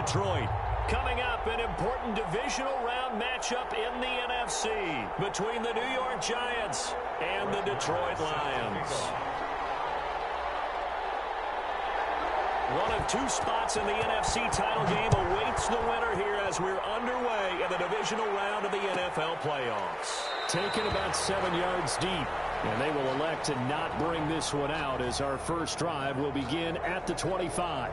Detroit. Coming up, an important divisional round matchup in the NFC between the New York Giants and the Detroit Lions. One of two spots in the NFC title game awaits the winner here as we're underway in the divisional round of the NFL playoffs. Taken about 7 yards deep, and they will elect to not bring this one out as our first drive will begin at the 25.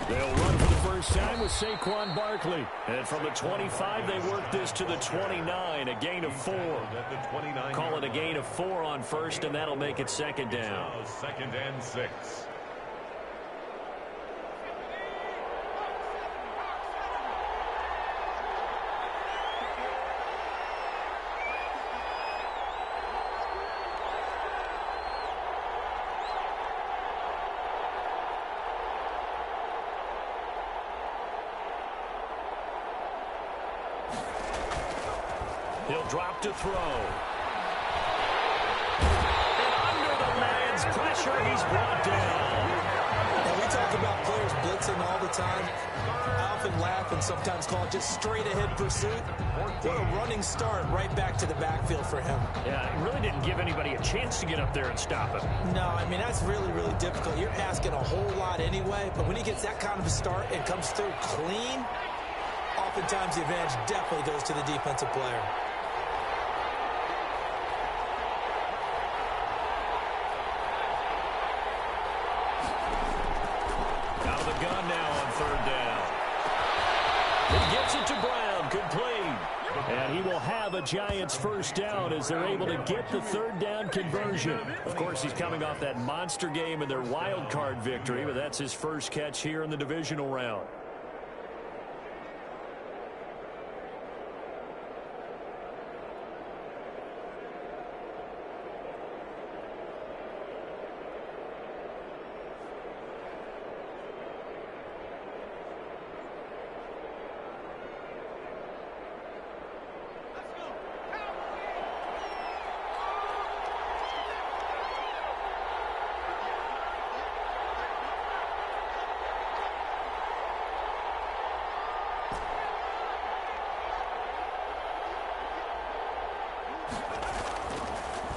They'll run for the first time with Saquon Barkley. And from the 25, they work this to the 29, a gain of 4. Call it a gain of 4 on first, and that'll make it second down. Second and 6. He'll drop to throw. And under the man's pressure, he's brought down. Now, we talk about players blitzing all the time. I often laugh and sometimes call it just straight-ahead pursuit. What a running start right back to the backfield for him. Yeah, it really didn't give anybody a chance to get up there and stop him. No, I mean, that's really, really difficult. You're asking a whole lot anyway, but when he gets that kind of a start and comes through clean, oftentimes the advantage definitely goes to the defensive player. Out of the gun now on third down. He gets it to Brown, complete. And he will have a Giants first down as they're able to get the third down conversion. Of course, he's coming off that monster game and their wild card victory, but that's his first catch here in the divisional round.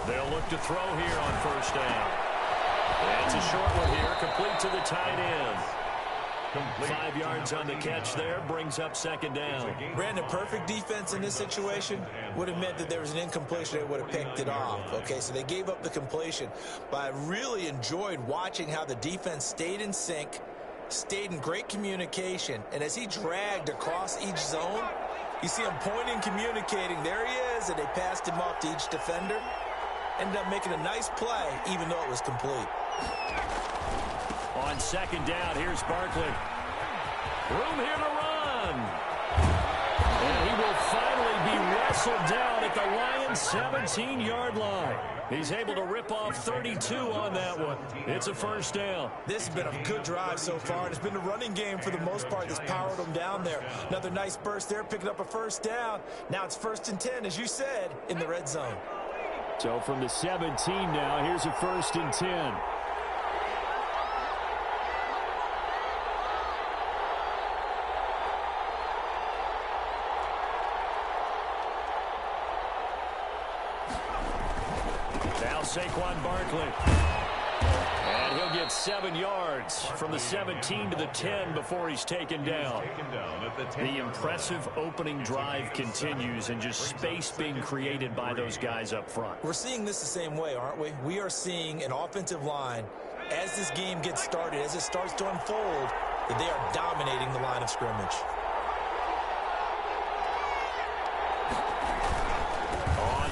They'll look to throw here on first down. It's a short one here, complete to the tight end. 5 yards on the catch there, brings up second down. Brandon, perfect defense in this situation would have meant that there was an incompletion. They would have picked it off. Okay, so they gave up the completion. But I really enjoyed watching how the defense stayed in sync, stayed in great communication, and as he dragged across each zone, you see him pointing, communicating. There he is, and they passed him off to each defender. Ended up making a nice play, even though it was complete. On second down, here's Barkley. Room here to run. And he will finally be wrestled down at the Lions' 17-yard line. He's able to rip off 32 on that one. It's a first down. This has been a good drive so far. It's been a running game for the most part that's powered them down there. Another nice burst there, picking up a first down. Now it's 1st and 10, as you said, in the red zone. So from the 17 now, here's a 1st and 10. Now Saquon Barkley. And he'll get 7 yards from the 17 to the 10 before he's taken down. The impressive opening drive continues and just space being created by those guys up front. We're seeing this the same way, aren't we? We are seeing an offensive line, as this game gets started, as it starts to unfold, that they are dominating the line of scrimmage.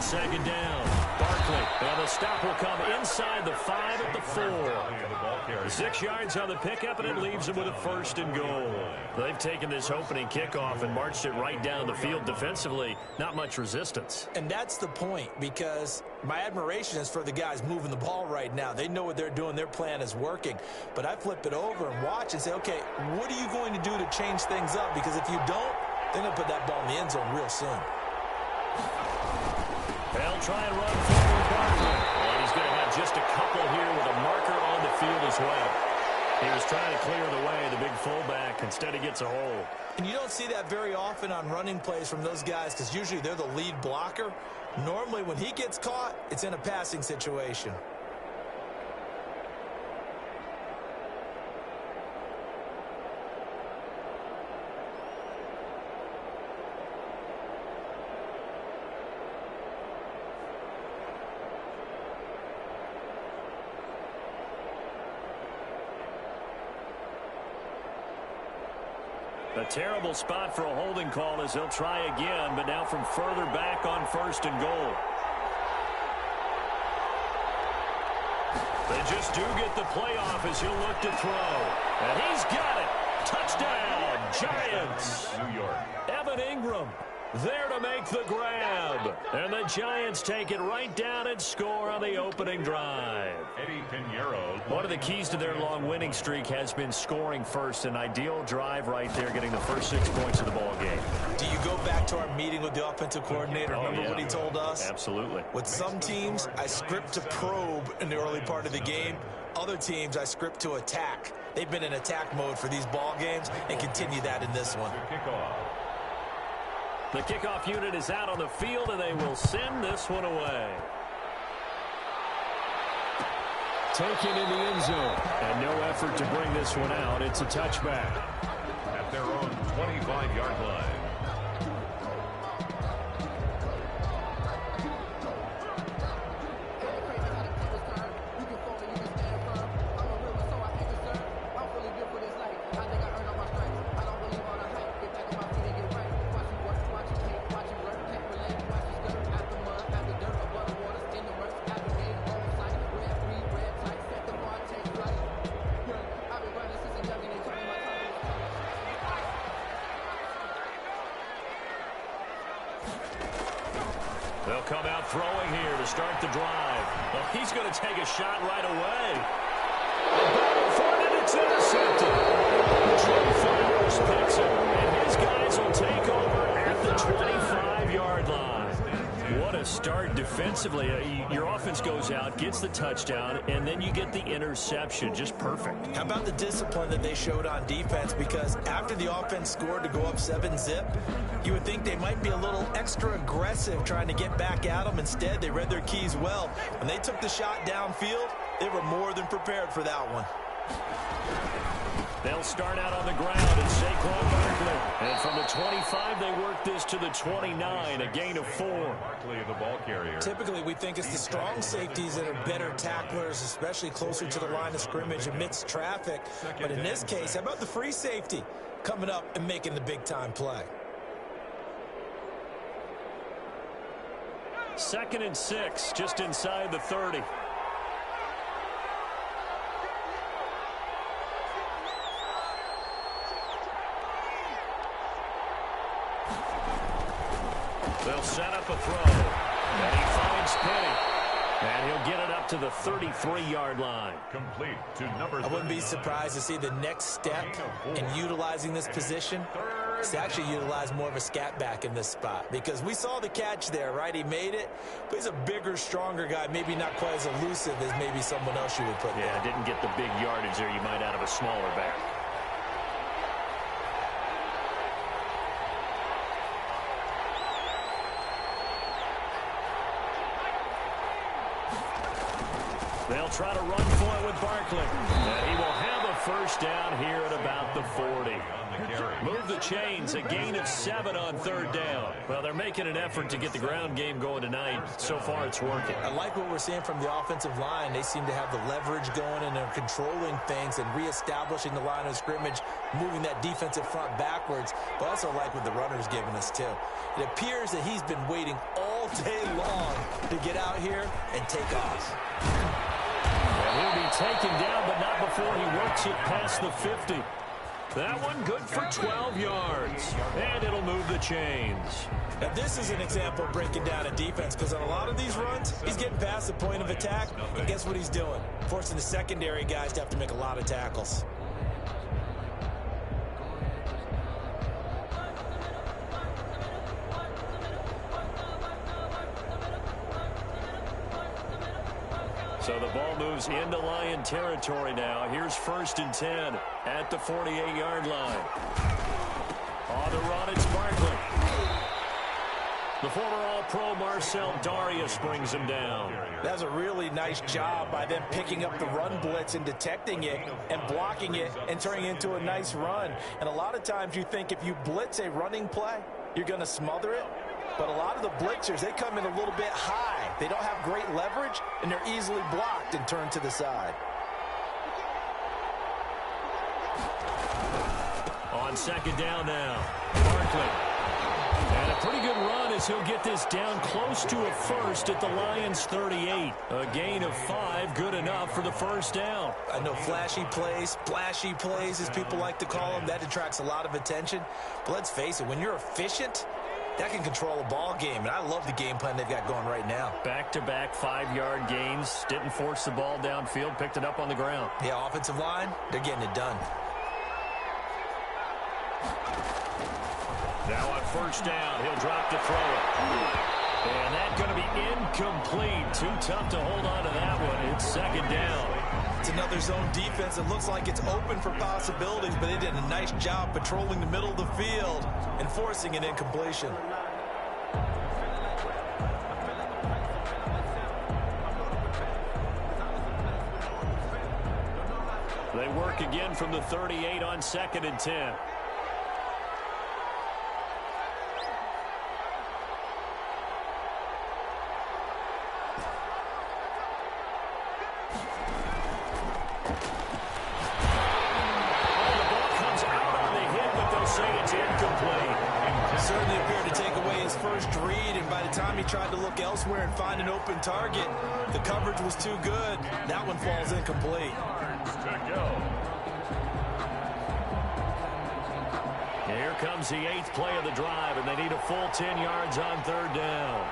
second down. Barkley, and the stop will come inside the 5 at the 4. 6 yards on the pickup, and it leaves them with a 1st and goal. They've taken this opening kickoff and marched it right down the field defensively. Not much resistance. And that's the point, because my admiration is for the guys moving the ball right now. They know what they're doing. Their plan is working. But I flip it over and watch and say, okay, what are you going to do to change things up? Because if you don't, they're going to put that ball in the end zone real soon. They'll try and run forward Barkley. And he's going to have just a couple here with a marker on the field as well. He was trying to clear the way, the big fullback. Instead, he gets a hole. And you don't see that very often on running plays from those guys, because usually they're the lead blocker. Normally, when he gets caught, it's in a passing situation. A terrible spot for a holding call as he'll try again, but now from further back on 1st and goal. They just do get the playoff as he'll look to throw. And he's got it. Touchdown, Giants. New York. Evan Ingram there to make the grab. And the Giants take it right down and score on the opening drive. Eddie Pinheiro. One of the keys to their long winning streak has been scoring first. An ideal drive right there, getting the first 6 points of the ball game. Do you go back to our meeting with the offensive coordinator? Remember what he told us? Absolutely. With some teams, I script to probe in the early part of the game. Other teams, I script to attack. They've been in attack mode for these ball games and continue that in this one. The kickoff unit is out on the field, and they will send this one away. Taken in the end zone. And no effort to bring this one out. It's a touchback. At their own 25-yard line. They'll come out throwing here to start the drive. Well, he's going to take a shot right away. And it's intercepted. Trey Flowers picks it, and his guys will take over at the 25-yard line. What a start defensively. Your offense goes out, gets the touchdown, and then you get the interception. Just perfect. How about the discipline that they showed on defense? Because after the offense scored to go up 7-zip, you would think they might be a little extra aggressive trying to get back at them. Instead, they read their keys well. When they took the shot downfield, they were more than prepared for that one. They'll start out on the ground, and Saquon Barkley. And from the 25, they work this to the 29, a gain of 4. Barkley, the ball carrier. Typically, we think it's the strong safeties that are better tacklers, especially closer to the line of scrimmage amidst traffic. But in this case, how about the free safety coming up and making the big-time play? 2nd and 6, just inside the 30. They'll set up a throw. And he finds Penny. And he'll get it up to the 33-yard line. Complete to number 30. I wouldn't be surprised to see the next step in utilizing this position is to actually utilize more of a scat back in this spot. Because we saw the catch there, right? He made it, but he's a bigger, stronger guy. Maybe not quite as elusive as maybe someone else you would put there. Yeah, didn't get the big yardage there you might out of a smaller back. They'll try to run for it with Barkley. And he will have a first down here at about the 40. Move the chains, a gain of 7 on 3rd down. Well, they're making an effort to get the ground game going tonight. So far, it's working. I like what we're seeing from the offensive line. They seem to have the leverage going, and they're controlling things and reestablishing the line of scrimmage, moving that defensive front backwards. But I also like what the runner's giving us, too. It appears that he's been waiting all all day long to get out here and take off. And he'll be taken down, but not before he works it past the 50. That one good for 12 yards. And it'll move the chains. Now, this is an example of breaking down a defense, because on a lot of these runs, he's getting past the point of attack, and guess what he's doing? Forcing the secondary guys to have to make a lot of tackles. So the ball moves into Lion territory now. Here's 1st and 10 at the 48-yard line. On the run, it's Barkley. The former All-Pro Marcel Darius brings him down. That's a really nice job by them picking up the run blitz and detecting it and blocking it and turning it into a nice run. And a lot of times you think if you blitz a running play, you're going to smother it. But a lot of the blitzers, they come in a little bit high. They don't have great leverage, and they're easily blocked and turned to the side. On 2nd down now, Barkley. And a pretty good run as he'll get this down close to a first at the Lions' 38. A gain of 5, good enough for the 1st down. I know flashy plays, splashy plays, as people like to call them, that attracts a lot of attention. But let's face it, when you're efficient, that can control a ball game, and I love the game plan they've got going right now. Back-to-back 5-yard gains. Didn't force the ball downfield. Picked it up on the ground. Yeah, offensive line, they're getting it done. Now on 1st down, he'll drop to throw it. And that's going to be incomplete. Too tough to hold on to that one. It's 2nd down. It's another zone defense. It looks like it's open for possibilities, but they did a nice job patrolling the middle of the field and forcing an incompletion. They work again from the 38 on 2nd and 10. He tried to look elsewhere and find an open target. The coverage was too good. That one falls incomplete. Here comes the 8th play of the drive, and they need a full 10 yards on 3rd down.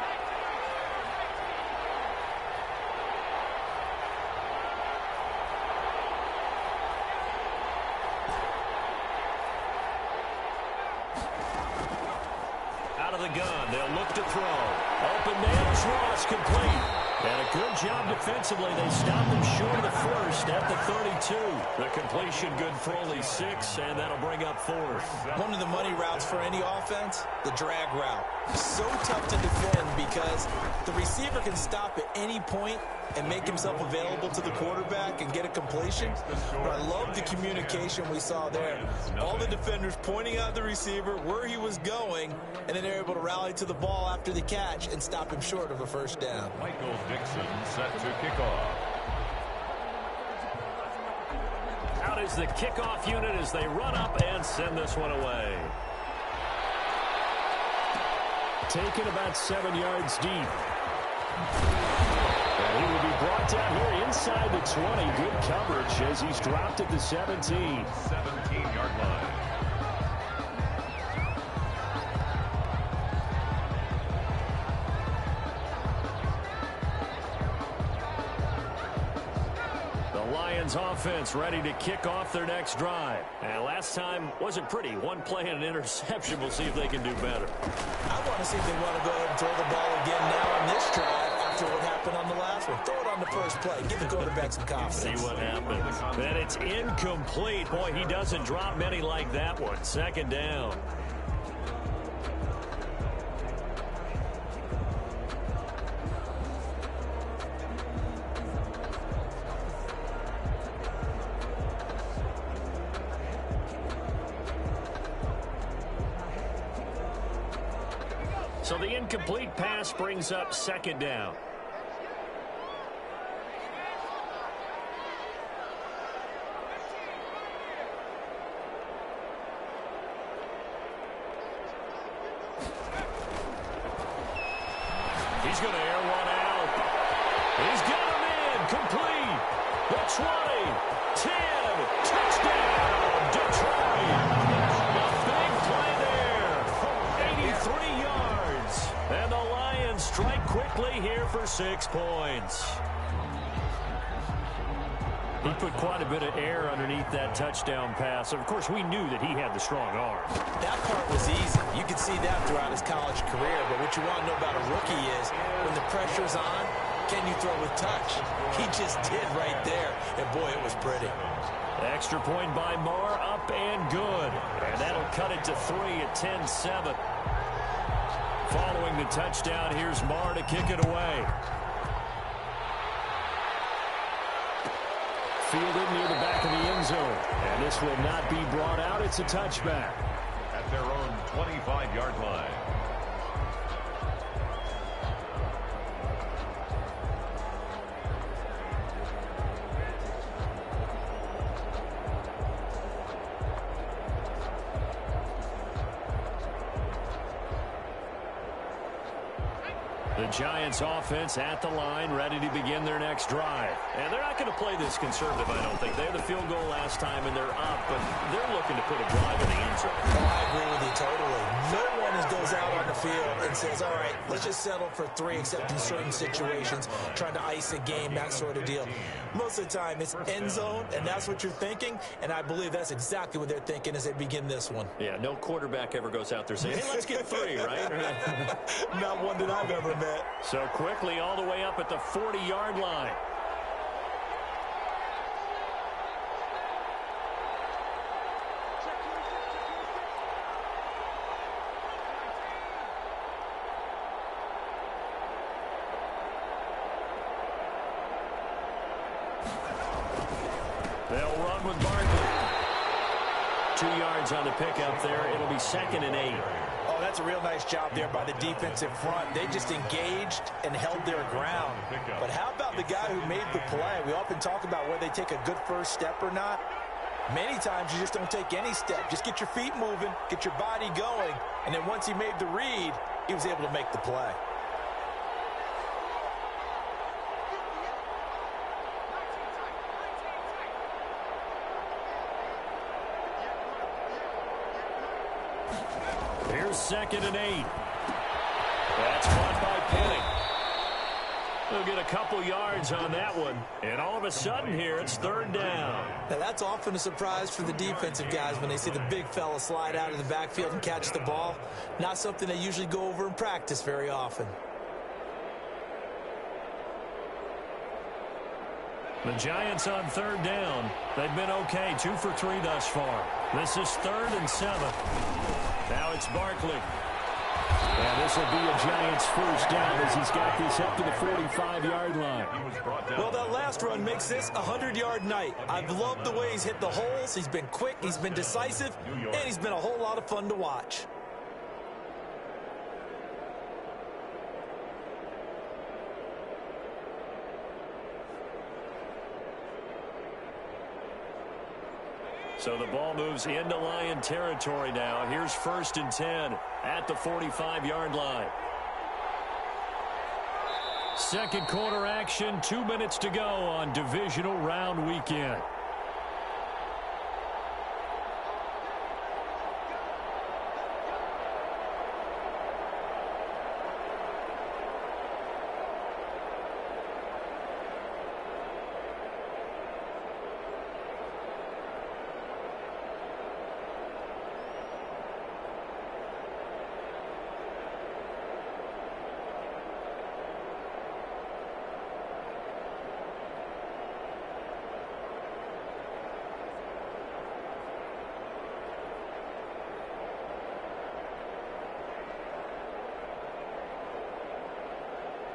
Out of the gun, they'll look to throw. Open man, Ross complete. And a good job defensively. They stopped him short of the 1st at the 32. The completion good for only 6, and that'll bring up 4th. One of the money routes for any offense, the drag route. So tough to defend because the receiver can stop at any point and make himself available to the quarterback and get a completion. But I love the communication we saw there. All the defenders pointing out the receiver where he was going, and then they're able to rally to the ball after the catch and stop him short of a 1st down. Michael Dixon set to kick off. Out is the kickoff unit as they run up and send this one away. Taken about 7 yards deep. And he will be brought down here inside the 20. Good coverage as he's dropped at the 17. 17-yard line. Offense ready to kick off their next drive. And last time wasn't pretty. One play and an interception. We'll see if they can do better. I want to see if they want to go ahead and throw the ball again now on this drive after what happened on the last one. Throw it on the first play. Give the quarterback some confidence. See what happens. And it's incomplete. Boy, he doesn't drop many like that one. 2nd down. So the incomplete pass brings up 2nd down. He's going to air one out. He's got him in. Complete. The 20. 10. Touchdown. Detroit. A big play there. 83 yards. And the Lions strike quickly here for 6 points. He put quite a bit of air underneath that touchdown pass. Of course, we knew that he had the strong arm. That part was easy. You could see that throughout his college career. But what you want to know about a rookie is when the pressure's on, can you throw with touch? He just did right there. And, boy, it was pretty. Extra point by Marr, up and good. And that'll cut it to 3 at 10-7. Following the touchdown, here's Marr to kick it away. Fielded near the back of the end zone. And this will not be brought out. It's a touchback. At their own 25-yard line. The Giants offense at the line, ready to begin their next drive. And they're not going to play this conservative, I don't think. They had the field goal last time, and they're up, but they're looking to put a drive in the end zone. Oh, I agree with you totally. No one goes out on the field and says, all right, let's just settle for 3, except in certain situations, trying to ice a game, that sort of deal. Most of the time, it's end zone, and that's what you're thinking, and I believe that's exactly what they're thinking as they begin this one. Yeah, no quarterback ever goes out there saying, hey, let's get 3, right? Not one that I've ever met. So quickly all the way up at the 40-yard line. They'll run with Barkley. 2 yards on the pickup there. It'll be 2nd and 8. Oh, that's a real nice job there by the defensive front. They just engaged and held their ground. But how about the guy who made the play? We often talk about whether they take a good first step or not. Many times you just don't take any step. Just get your feet moving, get your body going, and then once he made the read, he was able to make the play. Here's 2nd and 8. That's caught by Penning. They'll get a couple yards on that one. And all of a sudden here, it's 3rd down. Now, that's often a surprise for the defensive guys when they see the big fella slide out of the backfield and catch the ball. Not something they usually go over in practice very often. The Giants on 3rd down. They've been okay, 2 for 3 thus far. This is 3rd and 7. Now it's Barkley. And this will be a Giants first down as he's got this up to the 45-yard line. Well, that last run makes this a 100-yard night. I've loved the way he's hit the holes. He's been quick, he's been decisive, and he's been a whole lot of fun to watch. So the ball moves into Lion territory now. Here's 1st and 10 at the 45-yard line. Second quarter action, 2 minutes to go on divisional round weekend.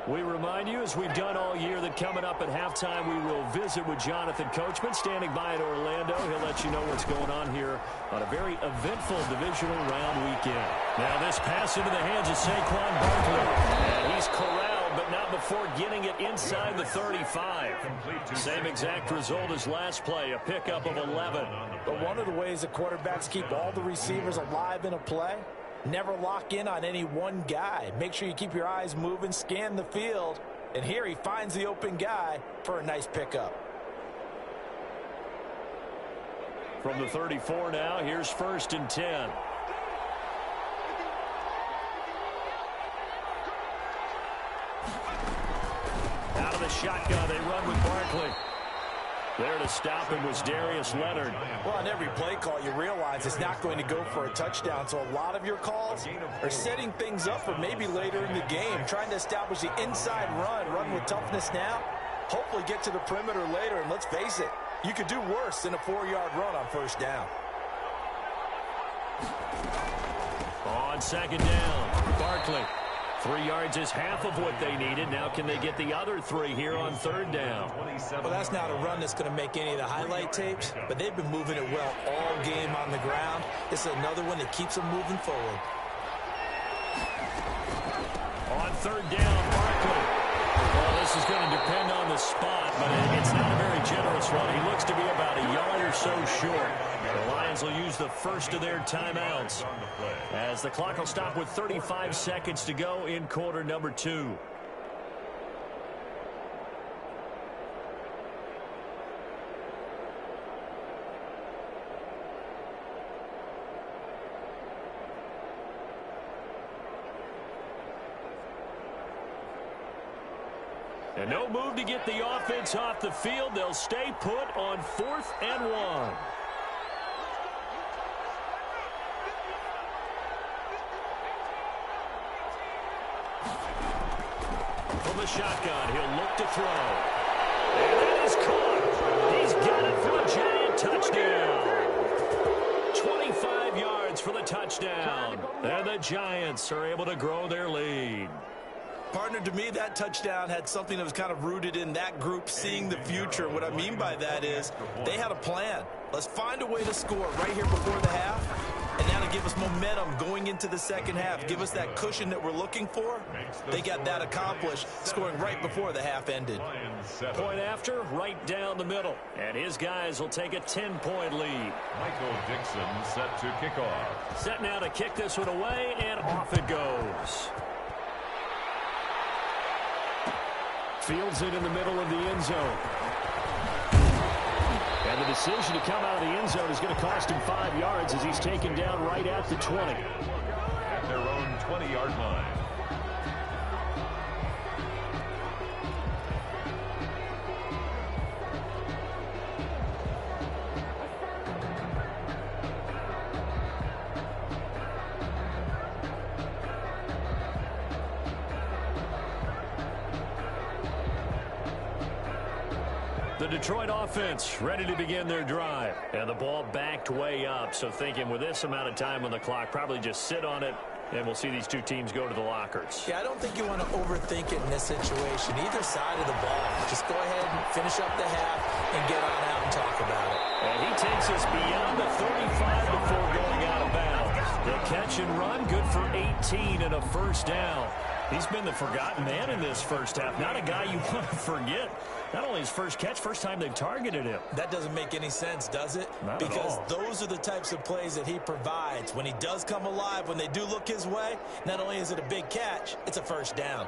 We remind you, as we've done all year, that coming up at halftime, we will visit with Jonathan Coachman, standing by in Orlando. He'll let you know what's going on here on a very eventful divisional round weekend. Now this pass into the hands of Saquon Barkley. And he's corralled, but not before getting it inside the 35. Same exact result as last play, a pickup of 11. But one of the ways the quarterbacks keep all the receivers alive in a play Never lock in on any one guy. Make sure you keep your eyes moving, scan the field. And here he finds the open guy for a nice pickup. From the 34 now, here's 1st and 10. Out of the shotgun, they run with Barkley. There to stop him was Darius Leonard. Well, on every play call, you realize it's not going to go for a touchdown. So a lot of your calls are setting things up for maybe later in the game, trying to establish the inside run with toughness now, hopefully get to the perimeter later. And let's face it, you could do worse than a 4-yard run on 1st down. On 2nd down, Barkley. 3 yards is half of what they needed. Now can they get the other 3 here on 3rd down? Well, that's not a run that's going to make any of the highlight tapes, but they've been moving it well all game on the ground. This is another one that keeps them moving forward. On 3rd down, Barkley. Well, this is going to depend on the spot, but it's not a very generous run. He looks to be about a yard or so short. The Lions will use the first of their timeouts as the clock will stop with 35 seconds to go in quarter number 2. And no move to get the offense off the field. They'll stay put on 4th and 1. From the shotgun, he'll look to throw. And that is caught. He's got it for a giant touchdown. 25 yards for the touchdown. And the Giants are able to grow their lead. Partner, to me, that touchdown had something that was kind of rooted in that group seeing the future. What I mean by that is they had a plan. Let's find a way to score right here before the half, and that'll give us momentum going into the second half. Give us that cushion that we're looking for. They got that accomplished, scoring right before the half ended. Point after, right down the middle. And his guys will take a 10-point lead. Michael Dixon set to kick off. Set now to kick this one away, and off it goes. Fields it in the middle of the end zone. And the decision to come out of the end zone is going to cost him 5 yards as he's taken down right at the 20. At their own 20-yard line. The Detroit offense ready to begin their drive. And the ball backed way up. So thinking with this amount of time on the clock, probably just sit on it, and we'll see these two teams go to the lockers. Yeah, I don't think you want to overthink it in this situation. Either side of the ball. Just go ahead and finish up the half and get on out and talk about it. And he takes us beyond the 35 before going out of bounds. The catch and run, good for 18 and a 1st down. He's been the forgotten man in this first half. Not a guy you want to forget. Not only his first catch, first time they've targeted him. That doesn't make any sense, does it? Not because at all. Those are the types of plays that he provides. When he does come alive, when they do look his way, not only is it a big catch, it's a 1st down.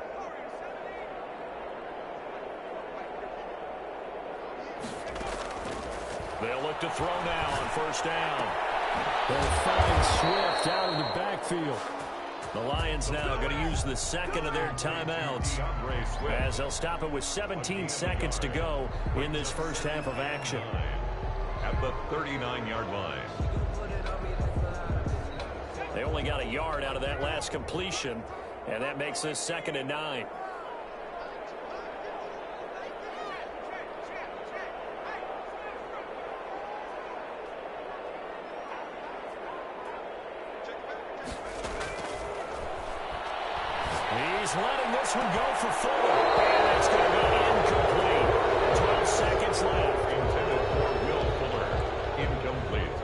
They'll look to throw now on 1st down. They'll find Swift out of the backfield. The Lions now going to use the second of their timeouts as they'll stop it with 17 seconds to go in this first half of action. At the 39-yard line. They only got a yard out of that last completion, and that makes this 2nd and 9. He's letting this one go for 4. And it's going to be incomplete. 12 seconds left. Intended for Will Fuller. Incomplete.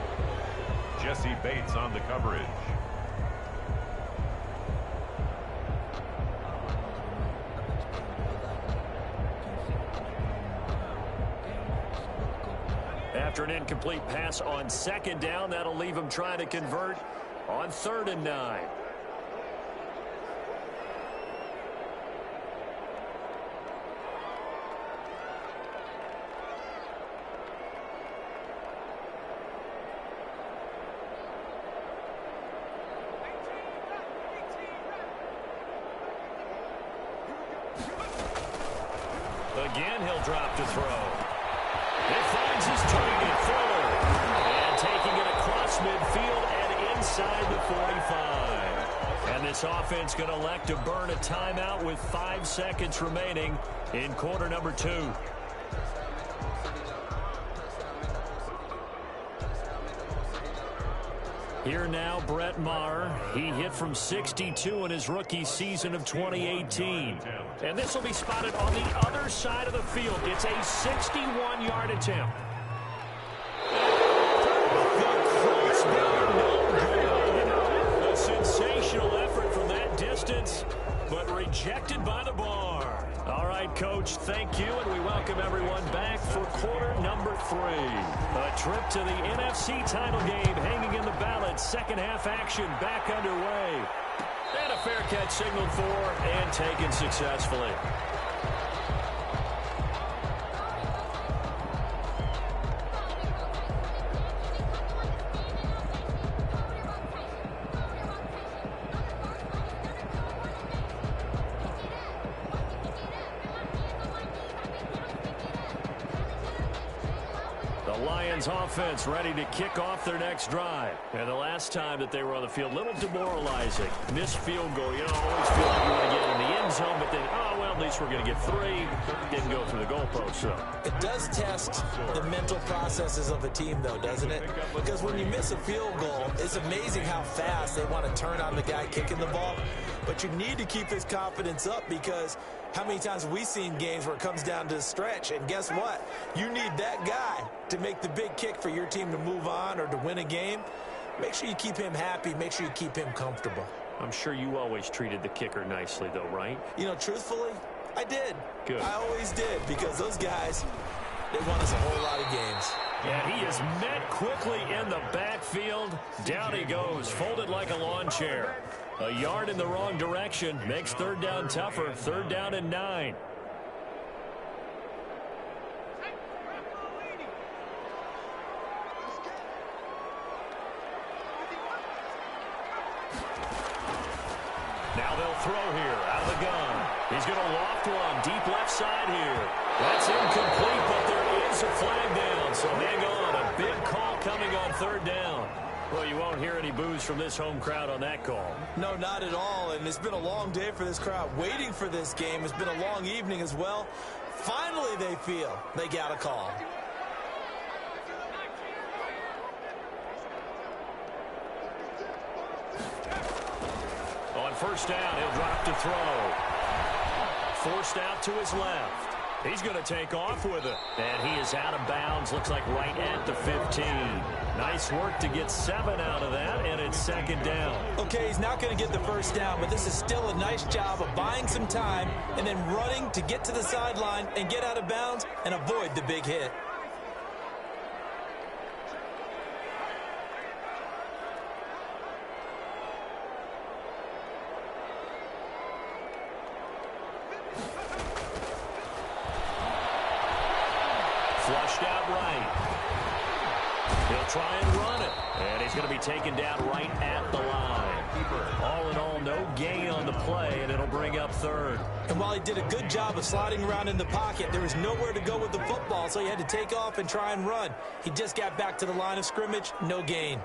Jesse Bates on the coverage. After an incomplete pass on 2nd down, that'll leave him trying to convert on 3rd and 9. Again, he'll drop to throw. It finds his target, Fuller. And taking it across midfield and inside the 45. And this offense going to elect to burn a timeout with 5 seconds remaining in quarter number 2. Here now, Brett Maher. He hit from 62 in his rookie season of 2018. And this will be spotted on the other side of the field. It's a 61-yard attempt. A sensational effort from that distance, but rejected by the bar. All right, Coach, thank you, and we welcome everyone back for quarter number 3. A trip to the NFC title game hanging in the balance. Second half action back underway. And a fair catch signaled for and taken successfully. Offense ready to kick off their next drive. And the last time that they were on the field, a little demoralizing. Missed field goal. You know, always feel like you want to get in the end zone, but then, oh, well, at least we're going to get 3. Didn't go through the goalpost, so. It does test the mental processes of a team, though, doesn't it? Because when you miss a field goal, it's amazing how fast they want to turn on the guy kicking the ball. But you need to keep his confidence up, because how many times have we seen games where it comes down to the stretch, and guess what? You need that guy to make the big kick for your team to move on or to win a game. Make sure you keep him happy. Make sure you keep him comfortable. I'm sure you always treated the kicker nicely, though, right? You know, truthfully, I did. Good. I always did, because those guys, they won us a whole lot of games. And he is met quickly in the backfield. Down he goes, folded like a lawn chair. A yard in the wrong direction makes third down tougher. Third down and 9. Now they'll throw here out of the gun. He's going to loft one deep left side here. That's incomplete, but there is a flag down. So hang on. A big call coming on third down. Well, you won't hear any boos from this home crowd on that call. No, not at all. And it's been a long day for this crowd waiting for this game. It's been a long evening as well. Finally, they feel they got a call. On first down, he'll drop to throw. Forced out to his left. He's going to take off with it. And he is out of bounds. Looks like right at the 15. Nice work to get 7 out of that, and it's second down. Okay, he's not going to get the first down, but this is still a nice job of buying some time and then running to get to the sideline and get out of bounds and avoid the big hit. Flushed out right. He'll try and run it. And he's going to be taken down right at the line. All in all, no gain on the play, and it'll bring up third. And while he did a good job of sliding around in the pocket, there was nowhere to go with the football, so he had to take off and try and run. He just got back to the line of scrimmage, no gain.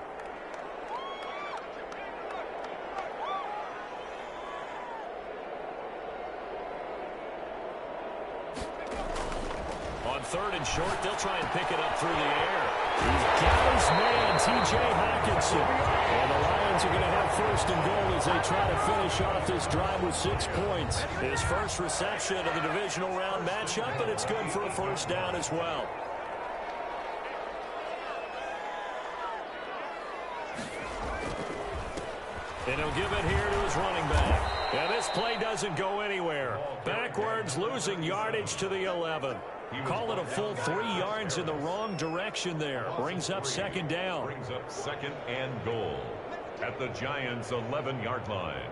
On third and short, they'll try and pick it up through the air. He's got his man, T.J. Hockenson. And the Lions are going to have first and goal as they try to finish off this drive with 6 points. His first reception of the divisional round matchup, and it's good for a first down as well. And he'll give it here to his running back. And this play doesn't go anywhere. Backwards, losing yardage to the 11. Call it a full 3 yards in the wrong direction there. Brings up second down. Brings up second and goal at the Giants' 11-yard line.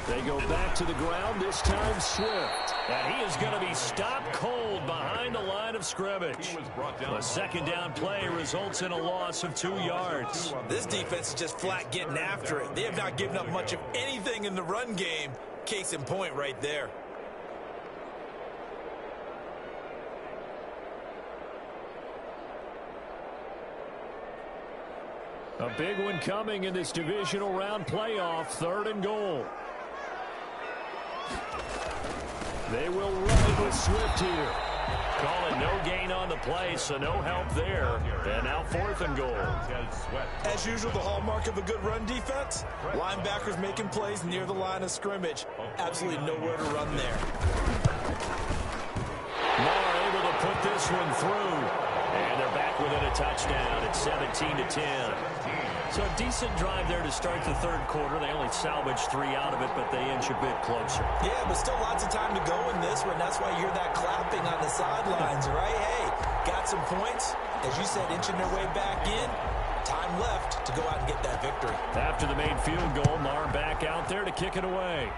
They go back to the ground, this time Swift. And he is going to be stopped cold behind the line of scrimmage. A second down play results in a loss of 2 yards. This defense is just flat getting after it. They have not given up much of anything in the run game. Case in point right there. A big one coming in this divisional round playoff, 3rd and goal. They will run it with Swift here. Call it no gain on the play, so no help there. And now 4th and goal. As usual, the hallmark of a good run defense, linebackers making plays near the line of scrimmage. Absolutely nowhere to run there. Moore able to put this one through. And they're back within a touchdown at 17-10. So a decent drive there to start the 3rd quarter. They only salvaged 3 out of it, but they inch a bit closer. Yeah, but still lots of time to go in this one. That's why you hear that clapping on the sidelines, right? Hey, got some points. As you said, inching their way back in. Time left to go out and get that victory. After the made field goal, Marr back out there to kick it away.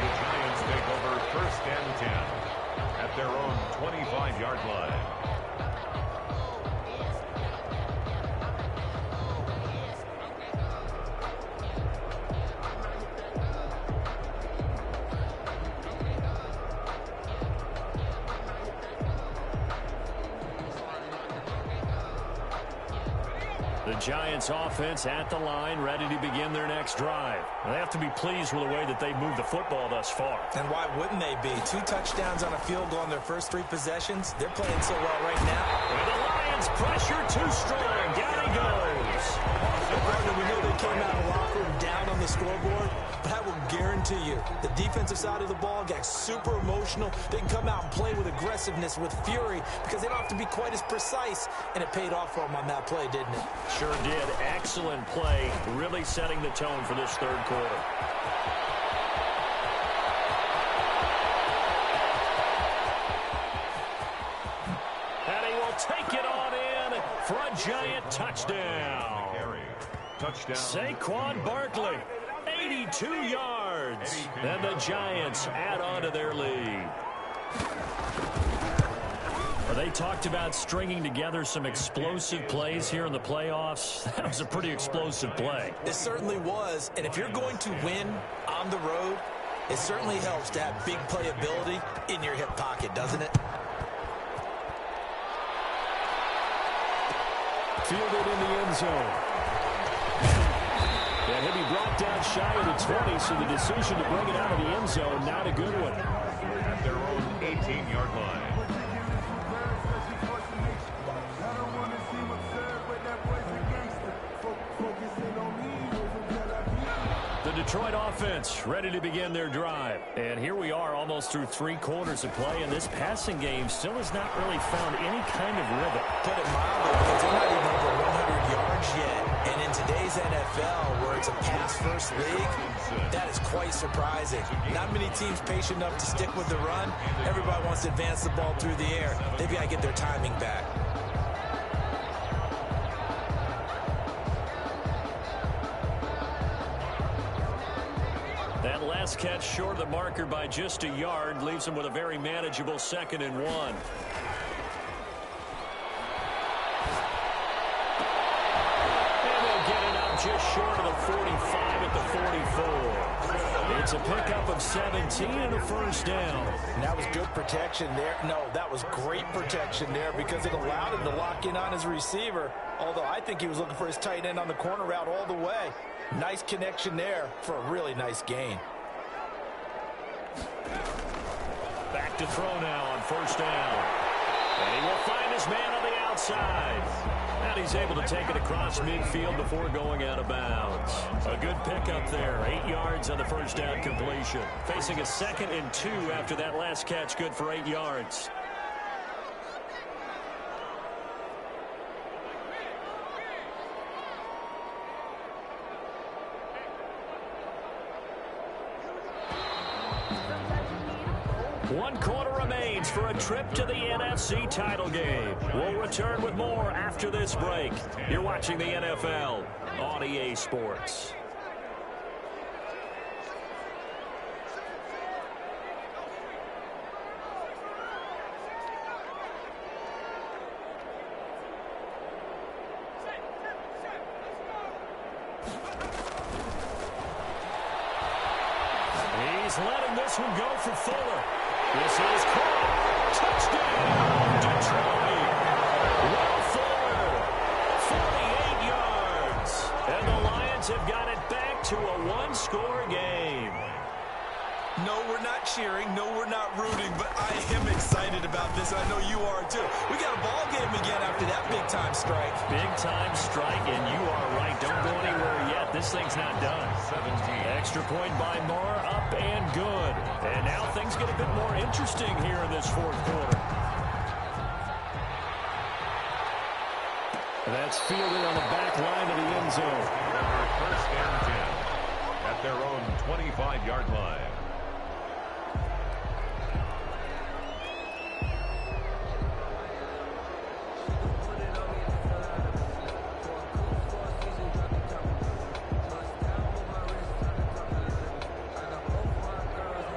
The Giants take over 1st and 10 at their own 25-yard line. The Giants offense at the line, ready to begin their next drive. They have to be pleased with the way that they've moved the football thus far. And why wouldn't they be? 2 touchdowns on a field goal in their first 3 possessions. They're playing so well right now. And the Lions pressure too strong. Down he goes. We know they came out of the locker room down on the scoreboard, but I will guarantee you the defensive side of the ball got super emotional. They can come out and play with aggressiveness, with fury, because they don't have to be quite as precise, and it paid off for them on that play, didn't it? Sure did. Excellent play, really setting the tone for this 3rd quarter. And he will take it on in for a Giant touchdown. Saquon Barkley, 82 yards. And the Giants add on to their lead. Well, they talked about stringing together some explosive plays here in the playoffs. That was a pretty explosive play. It certainly was. And if you're going to win on the road, it certainly helps to have big playability in your hip pocket, doesn't it? Fielded in the end zone. And he'll be brought down shy of the 20, so the decision to bring it out of the end zone, not a good one. At their own 18-yard line. The Detroit offense ready to begin their drive. And here we are almost through 3 quarters of play, and this passing game still has not really found any kind of rhythm. Put it mildly, because they're not even over 100 yards yet. And in today's NFL, where it's a pass-first league, that is quite surprising. Not many teams patient enough to stick with the run. Everybody wants to advance the ball through the air. They've got to get their timing back. That last catch short of the marker by just a yard leaves him with a very manageable 2nd and 1. Just short of the 45 at the 44. It's a pickup of 17 and a 1st down. And that was good protection there. No, that was great protection there because it allowed him to lock in on his receiver, although I think he was looking for his tight end on the corner route all the way. Nice connection there for a really nice gain. Back to throw now on 1st down. And he will find his man on the outside. And he's able to take it across midfield before going out of bounds. A good pickup there. 8 yards on the 1st down completion. Facing a 2nd and 2 after that last catch, good for 8 yards. One quarter remains for for a trip to the NFC title game. We'll return with more after this break. You're watching the NFL on EA Sports. He's letting this one go for Fuller. This is caught. Touchdown, Detroit. Will Fuller, 48 yards. And the Lions have got it back to a one-score game. No, we're not cheering. No, we're not rooting. But I am excited about this. I know you are, too. We got a ball game again after that big-time strike. Big-time strike, and you are right. Don't go anywhere yet. This thing's not done. 17. Extra point by Moore, up and good. And now things get a bit more interesting here in this fourth quarter. That's fielded on the back line of the end zone. First and 10 at their own 25-yard line.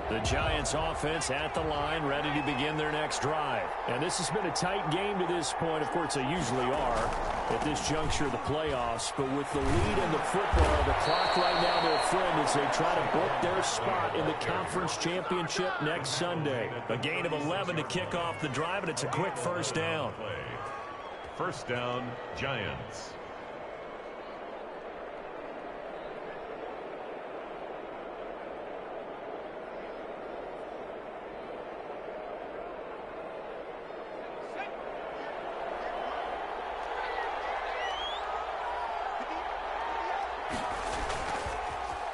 The Giants offense at the line, ready to begin their next drive. And this has been a tight game to this point. Of course, they usually are at this juncture of the playoffs. But with the lead in the football, the clock right now, their friend, as they try to book their spot in the conference championship next Sunday. A gain of 11 to kick off the drive, and it's a quick first down. First down, Giants.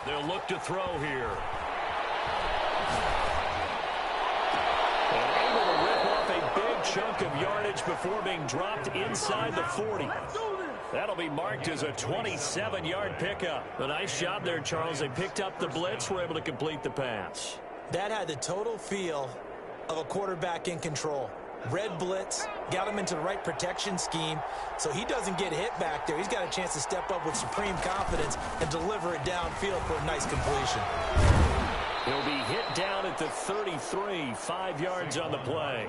They'll look to throw here. And able to rip off a big chunk of yardage before being dropped inside the 40. That'll be marked as a 27-yard pickup. A nice job there, Charles. They picked up the blitz, were able to complete the pass. That had the total feel of a quarterback in control. Red blitz, got him into the right protection scheme, so he doesn't get hit back there. He's got a chance to step up with supreme confidence and deliver it downfield for a nice completion. He'll be hit down at the 33, 5 yards on the play.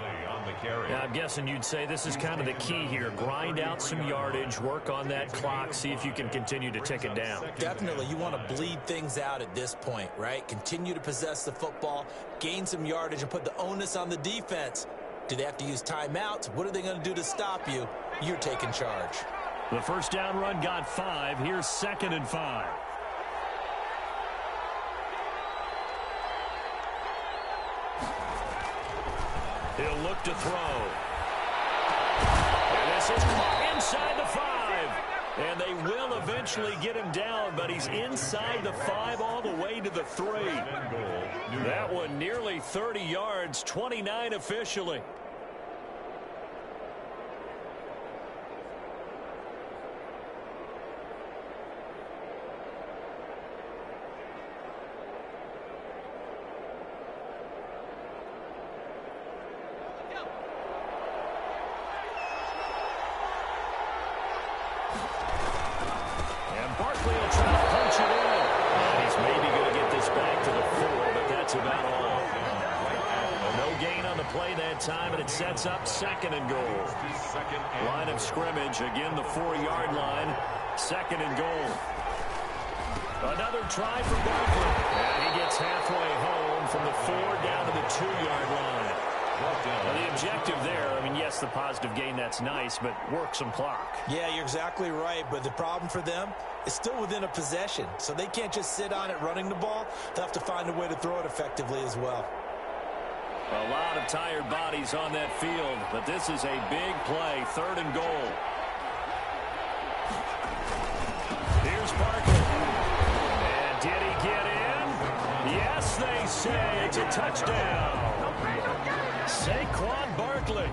Now, I'm guessing you'd say this is kind of the key here. Grind out some yardage, work on that clock, see if you can continue to tick it down. Definitely. You want to bleed things out at this point, right? Continue to possess the football, gain some yardage, and put the onus on the defense. Do they have to use timeouts? What are they going to do to stop you? You're taking charge. The first down run got 5. Here's 2nd and 5. He'll look to throw. And this is inside the 5. And they will eventually get him down, but he's inside the 5 all the way to the 3. That one nearly 30 yards, 29 officially. Time, and it sets up 2nd and goal. Line of scrimmage, again the 4-yard line. 2nd and goal. Another try for Barkley. And he gets halfway home from the 4 down to the 2-yard line. Well, the objective there, I mean, yes, the positive gain, that's nice, but work some clock. Yeah, you're exactly right, but the problem for them is still within a possession, so they can't just sit on it running the ball. They'll have to find a way to throw it effectively as well. A lot of tired bodies on that field, but this is a big play, 3rd and goal. Here's Barkley. And did he get in? Yes, they say it's a touchdown. Saquon Barkley,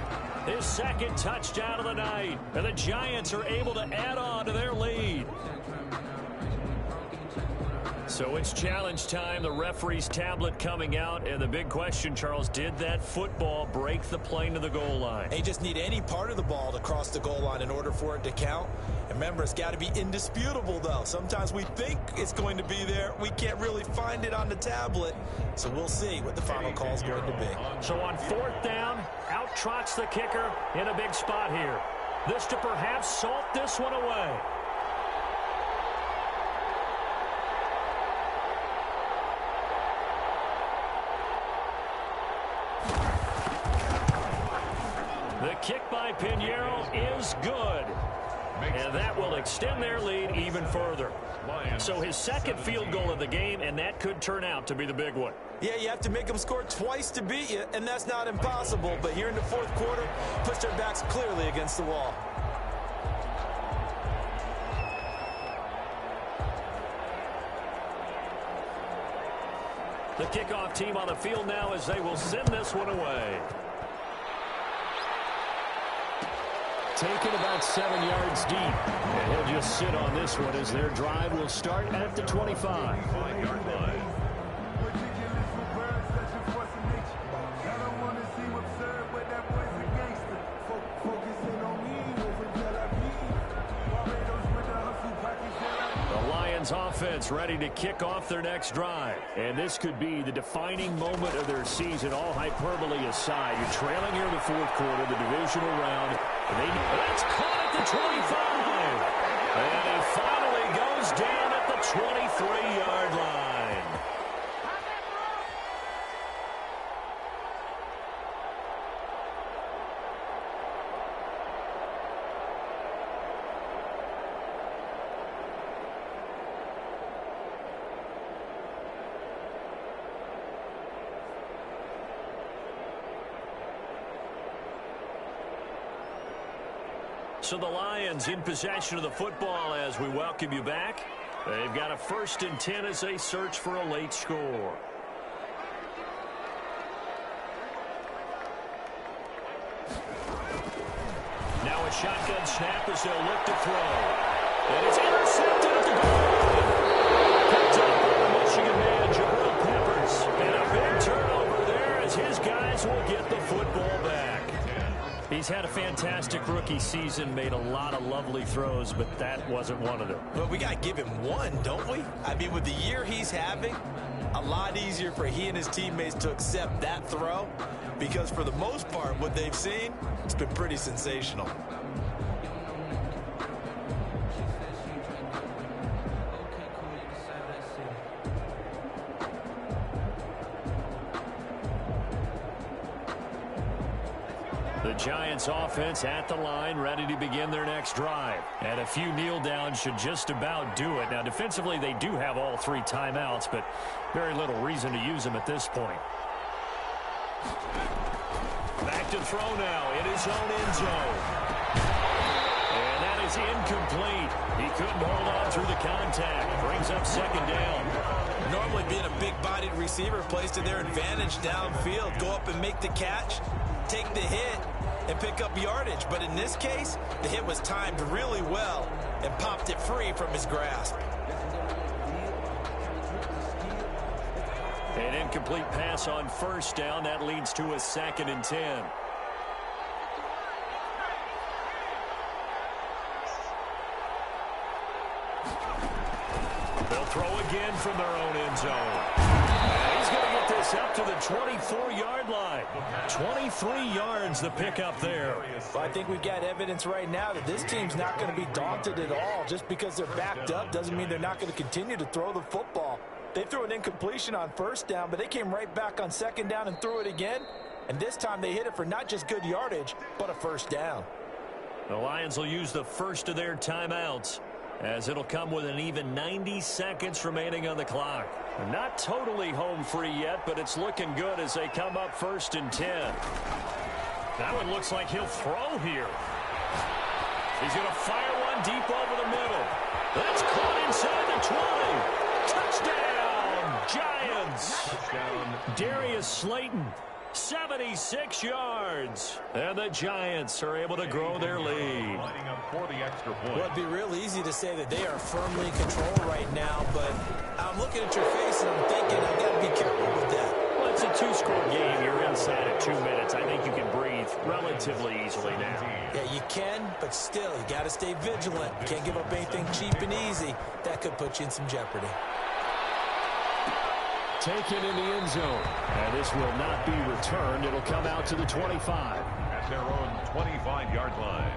his 2nd touchdown of the night. And the Giants are able to add on to their lead. So it's challenge time. The referee's tablet coming out. And the big question, Charles, did that football break the plane to the goal line? They just need any part of the ball to cross the goal line in order for it to count. And remember, it's got to be indisputable, though. Sometimes we think it's going to be there. We can't really find it on the tablet. So we'll see what the final call is going to be. So on 4th down, out trots the kicker in a big spot here. This to perhaps salt this one away. The kick by Pinheiro is good. And that will extend their lead even further. So his second field goal of the game, and that could turn out to be the big one. Yeah, you have to make them score twice to beat you, and that's not impossible. But here in the 4th quarter, push their backs clearly against the wall. The kickoff team on the field now as they will send this one away. Taken about 7 yards deep. And he'll just sit on this one as their drive will start at the 25. 5-yard line. The Lions offense ready to kick off their next drive. And this could be the defining moment of their season, all hyperbole aside. You're trailing here in the 4th quarter, the divisional round. That's caught at the 25. And he finally goes down at the 23-yard line. So the Lions in possession of the football as we welcome you back. They've got a 1st and 10 as they search for a late score. Now a shotgun snap as they'll look to throw. And it's intercepted at the goal. Picked up by the Michigan man, Jabril Peppers. And a big turnover there as his guys will get the football back. He's had a fantastic rookie season, made a lot of lovely throws, but that wasn't one of them. But we got to give him one, don't we? I mean, with the year he's having, a lot easier for he and his teammates to accept that throw because for the most part, what they've seen, it's been pretty sensational. The Giants offense at the line, ready to begin their next drive. And a few kneel downs should just about do it. Now, defensively, they do have all 3 timeouts, but very little reason to use them at this point. Back to throw now in his own end zone. And that is incomplete. He couldn't hold on through the contact. Brings up 2nd down. Normally being a big-bodied receiver plays to their advantage downfield. Go up and make the catch, take the hit, and pick up yardage. But in this case, the hit was timed really well and popped it free from his grasp. An incomplete pass on 1st down. That leads to a 2nd and 10. They'll throw again from their own end zone. And he's going to get this up to the 24-yard line. 23 yards the pickup there. Well, I think we've got evidence right now that this team's not going to be daunted at all. Just because they're backed up doesn't mean they're not going to continue to throw the football. They threw an incompletion on 1st down, but they came right back on 2nd down and threw it again. And this time they hit it for not just good yardage, but a 1st down. The Lions will use the first of their timeouts, as it'll come with an even 90 seconds remaining on the clock. Not totally home free yet, but it's looking good as they come up 1st and 10. That one looks like he'll throw here. He's going to fire one deep over the middle. That's caught inside the 20. Touchdown, Giants. Touchdown. Darius Slayton 76 yards. And the Giants are able to grow their lead. Lining up for the extra point. Well, it'd be real easy to say that they are firmly in control right now, but I'm looking at your face and I'm thinking I've got to be careful with that. Well, it's a two-score game. You're inside of 2 minutes. I think you can breathe relatively easily now. Yeah, you can, but still, you got to stay vigilant. You can't give up anything cheap and easy. That could put you in some jeopardy. Taken in the end zone. And this will not be returned. It'll come out to the 25. At their own 25-yard line.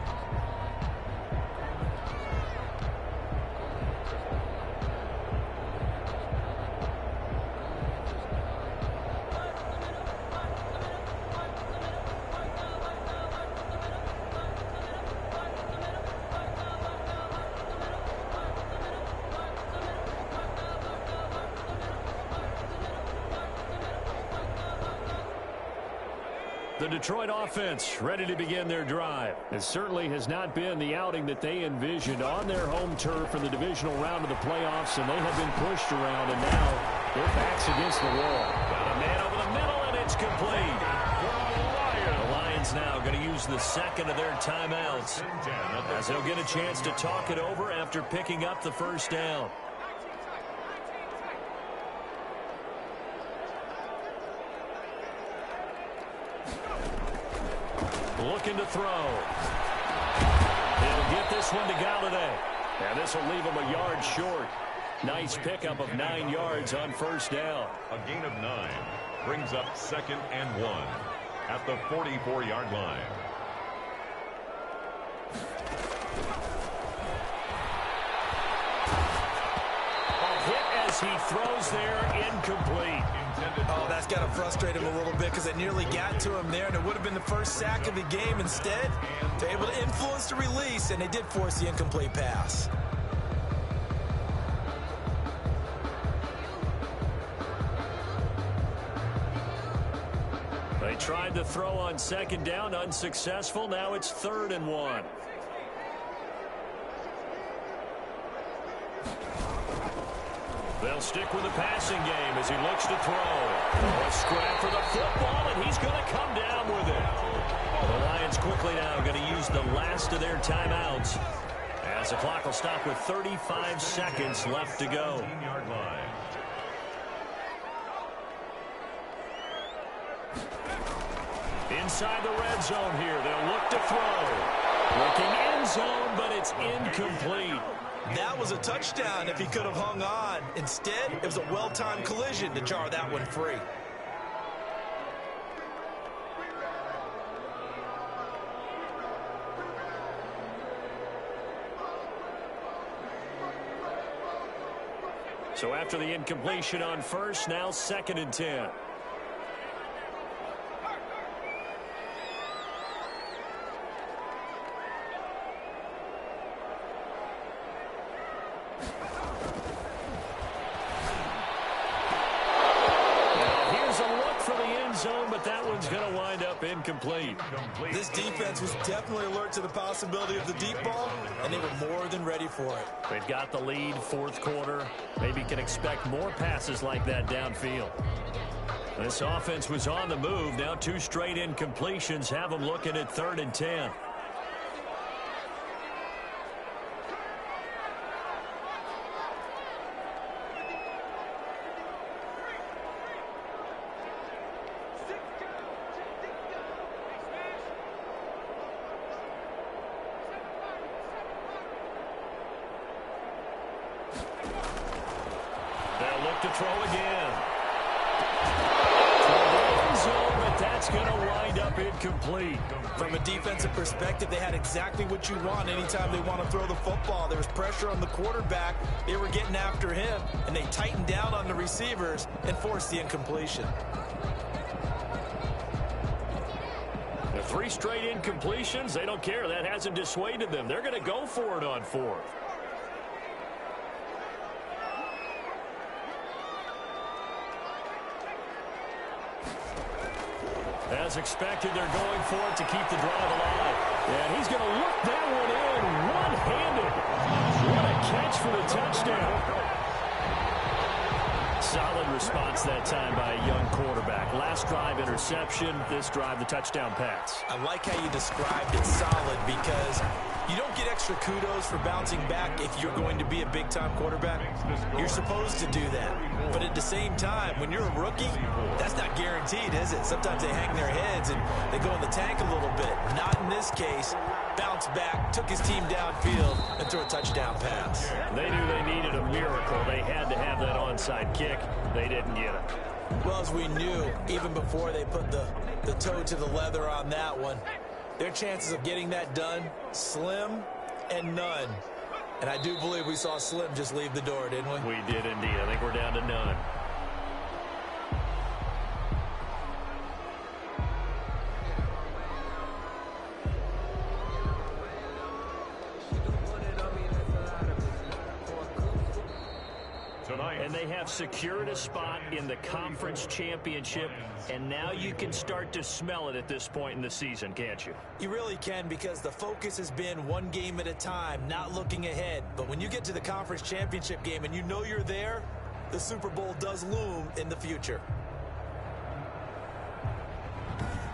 The Detroit offense ready to begin their drive. It certainly has not been the outing that they envisioned on their home turf in the divisional round of the playoffs, and they have been pushed around, and now their backs against the wall. Got a man over the middle, and it's complete. The Lions now going to use the second of their timeouts, as they'll get a chance to talk it over after picking up the first down. Looking to throw. He'll get this one to Galladay. And this will leave him a yard short. Nice pickup of 9 yards on first down. A gain of 9 brings up 2nd and 1 at the 44-yard line. A hit as he throws there, incomplete. Oh, that's got to frustrate him a little bit because it nearly got to him there, and it would have been the first sack of the game. Instead, they're able to influence the release, and they did force the incomplete pass. They tried to throw on second down, unsuccessful. Now it's 3rd and 1. They'll stick with the passing game as he looks to throw. A scrap for the football, and he's going to come down with it. The Lions quickly now going to use the last of their timeouts, as the clock will stop with 35 seconds left to go. 15-yard line. Inside the red zone here, they'll look to throw. Looking end zone, but it's incomplete. That was a touchdown if he could have hung on. Instead, it was a well-timed collision to jar that one free. So after the incompletion on first, now 2nd and 10. Going to wind up incomplete. This defense was definitely alert to the possibility of the deep ball, and they were more than ready for it. They've got the lead, 4th quarter. Maybe can expect more passes like that downfield. This offense was on the move. Now 2 straight incompletions have them looking at 3rd and 10. To throw again. End zone, but that's going to wind up incomplete. From a defensive perspective, they had exactly what you want anytime they want to throw the football. There was pressure on the quarterback. They were getting after him, and they tightened down on the receivers and forced the incompletion. The 3 straight incompletions, they don't care. That hasn't dissuaded them. They're going to go for it on 4th. As expected, they're going for it to keep the drive alive. And he's going to look that one in one-handed. What a catch for the touchdown. Solid response that time by a young quarterback. Last drive, interception. This drive, the touchdown pass. I like how you described it solid because you don't get extra kudos for bouncing back if you're going to be a big-time quarterback. You're supposed to do that. But at the same time, when you're a rookie, that's not guaranteed, is it? Sometimes they hang their heads and they go in the tank a little bit. Not in this case. Bounced back, took his team downfield, and threw a touchdown pass. They knew they needed a miracle. They had to have that onside kick. They didn't get it. Well, as we knew, even before they put the toe to the leather on that one, their chances of getting that done, slim and none. And I do believe we saw Slim just leave the door, didn't we? We did indeed. I think we're down to none. And they have secured a spot in the conference championship, and now you can start to smell it at this point in the season, can't you? You really can, because the focus has been one game at a time, not looking ahead. But when you get to the conference championship game and you know you're there, the Super Bowl does loom in the future.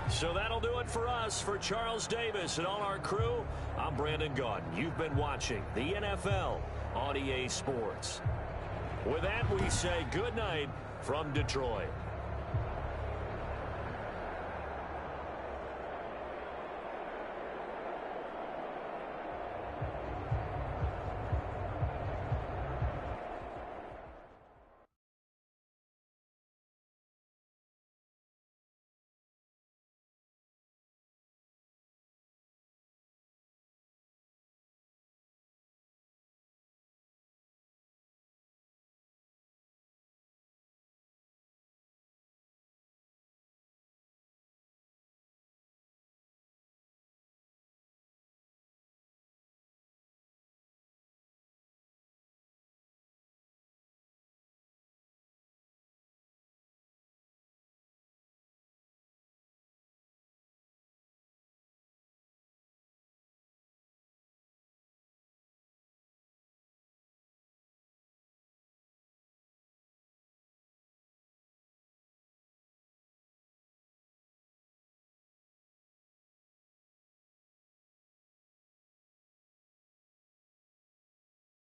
So that'll do it for us. For Charles Davis and all our crew, I'm Brandon Gaudin. You've been watching the NFL on EA Sports. With that, we say good night from Detroit.